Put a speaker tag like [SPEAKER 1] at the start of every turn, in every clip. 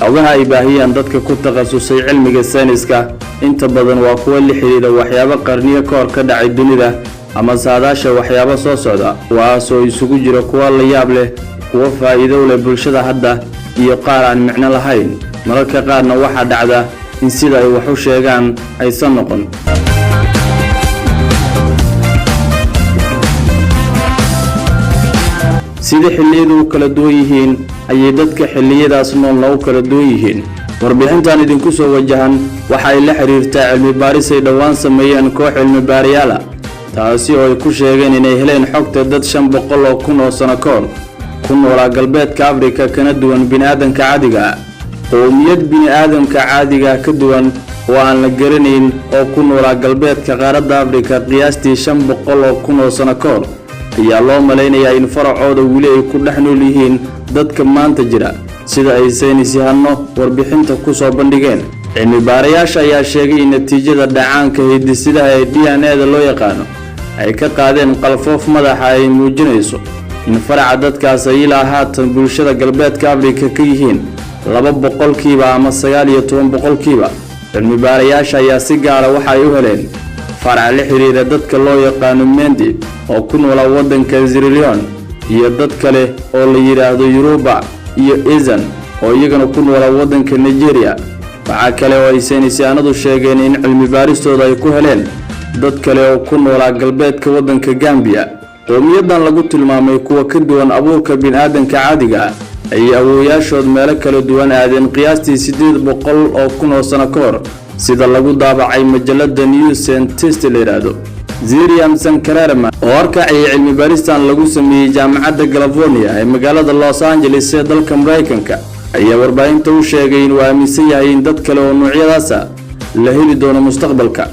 [SPEAKER 1] xogaha ay baahiyaan dadka ku takhasusay cilmiga sayniska inta badan waa kuwa la xiriira waxyaabo qarniyo ka hor ka dhacay dunida ama saadaasha waxyaabo soo socda kuwaasoo isugu jira kuwa la yaab leh kuwa faa'iido leh bulshada hadda iyo qaar aan micno lahayn mararka qaarna waxa dhacda in sida ay wax u sheegaan aysan noqon sida xilliyadu kala duwan yihiin ayay dadka xilliyadaas nool lagu kala duwan yihiin warbixintan idinku soo wajahan waxa ay la xiriirtaa cilmi baaris ay dhawaan sameeyeen koox cilmi baarayaal taasi oo ay ku sheegeen inay heleen xogta dad 500 oo kun oo sano ka hor ku noolaa galbeedka Afrika kana duwan bini'aadamka caadiga qowmiyad bini'aadamka caadiga ka duwan oo aan la garanayn oo ku noolaa galbeedka qaaradda Afrika qiyaastii 500 oo kun oo sano ka hor ayaa loo maleynayaa in faracooda wili ay ku dhex nool yihiin dadka maanta jira sida ay saynisyahano warbixinta ku soo bandhigeen cilmi baarayaasha ayaa sheegay in natiijada dhacaanka hidde-sidaha ee DNA-da loo yaqaan ay ka qaadeen qalfoof madaxa ay muujinayso in faraca dadkaas ay ilaa haatan bulshada galbeedka Afrika ka yihiin 2% ama 19% cilmi baarayaasha ayaa si gaar ah waxa ay u heleen farac la xiriira dadka loo yaqaan Mendi oo ku nool waddanka Sierra Leone iyo dad kale oo la yiraahdo Yoruba iyo Asian oo iyagana ku nool waddanka Nigeria waxa kale oo ay saynisyahannadu sheegeen in cilmi baaristooda ay ku heleen dad kale oo ku nool galbeedka waddanka Gambia qowmiyadan lagu tilmaamay kuwa ka duwan abuurka bini'aadamka caadiga ay awooyaashood meelo kala duwan aadeen qiyaastii 800 oo kun oo sano ka hor sida lagu daabacay majalada New Scientist leerado Ziriam Sankarama oo arkay cilmi baaristan lagu sameeyay jaamacadda California ee magaalada Los Angeles ee dalka Mareykanka ayaa warbaahinta u sheegay in uu aaminsan yahay in dad kale oo noocyadaas la heli doono mustaqbalka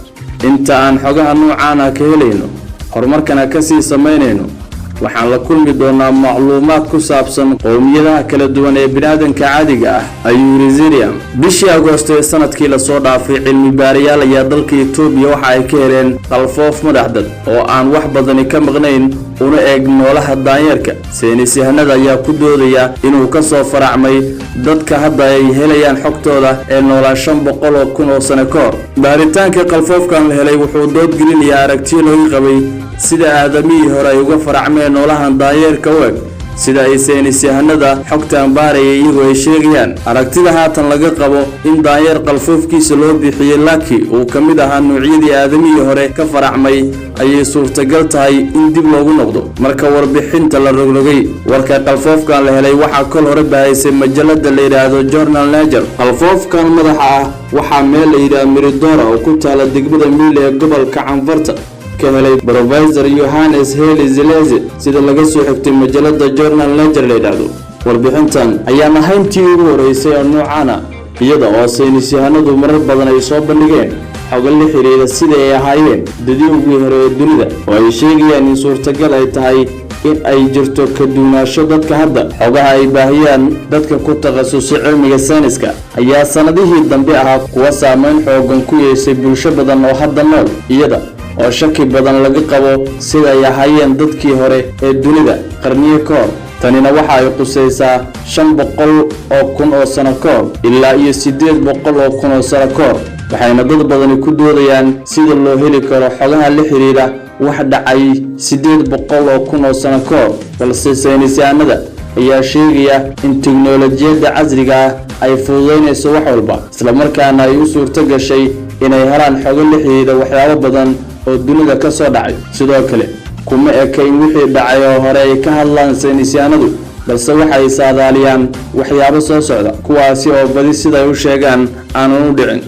[SPEAKER 1] inta aan xogaha noocaan ah ka helayno horumarkana ka sii sameynayno waxaan la kulmi doonaa macluumaad ku saabsan qowmiyadaha kala duwan ee bini'aadamka caadiga ah ayuu Ziriam bishii Agoosto ee sanadkii la soo dhaafay cilmi baarayaal ayaa dalka Itoobiya waxa ay ka heleen qalfoof madaxdad oo aan wax badan ka maqnayn una eeg noolaha daanyeerka saynisyahanada ayaa ku doodaya inuu ka soo faracmay dadka hadda ay helayaan xogtooda ee noolaa 500 oo kun oo sano ka hor baaritaanka qalfoofkan la helay wuxuu dood gelinayaa aragtiyo laga qabay sida aadamihii hore ay uga faracmeen noolahan daanyeerka u eg sida ay saynisyahanada xogtan baarayay iyagoo ay sheegayaan aragtida haatan laga qabo in daanyeer qalfoofkiisa loo bixiyay Lucky uu ka mid ahaa noocyadii aadamihii hore ka faracmay ayay suurtagal tahay in dib loogu noqdo marka warbixinta la rogrogay warka qalfoofkan la helay waxa kol hore baahisay majalada la yiraahdo Journal Nature qalfoofkan madaxa ah waxa meel la yiraahdo Miradora oo ku taala degmada Miile ee gobolka Canfarta كهلي بروفيسور يوهانس هيلي زيليزي سيدا laga soo xigtay majalada Journal Nature leedaado warbixintan ayaa nahayntii ugu horeysay oo noocaana iyada oo saynisyahanadu marar badan ay soo bandhigeen xogo la xiriira sida ay ahaayeen dadii ugu hore ee dunida oo ay sheegayaan in suurtagal ay tahay in ay jirto ka duunasho dadka hadda xogaha ay baahiyaan dadka ku takhasusay cilmiga sayniska ayaa sanadihii dambe ahaa kuwa saameyn xoogan ku yeeshay bulsho badan oo hadda nool iyada oo shaki badan laga qabo sida ay ahaayeen dadkii hore ee dunida qarniyo ka hor tanina waxa ay qusaysaa 500 oo kun oo sano ka hor ilaa iyo 800 oo kun oo sano ka hor waxayna dad badan ku doodayaan sida loo heli karo xogaha la xiriira wax dhacay 800 oo kun oo sano ka hor balse saynisyahanada ayaa sheegaya in tiknoolajiyada casriga ah ay fududeynayso wax walba isla markaana ay u suurto gashay inay helaan xogo la xiriira waxyaabo badan oo dunida ka soo dhacay sidoo kale kuma ekayn wixii dhacay oo hore ay ka hadlaan saynisyahanadu balse waxay saadaaliyaan waxyaabo soo socda kuwaasi oo badi sida ay u sheegaan aan u dhicin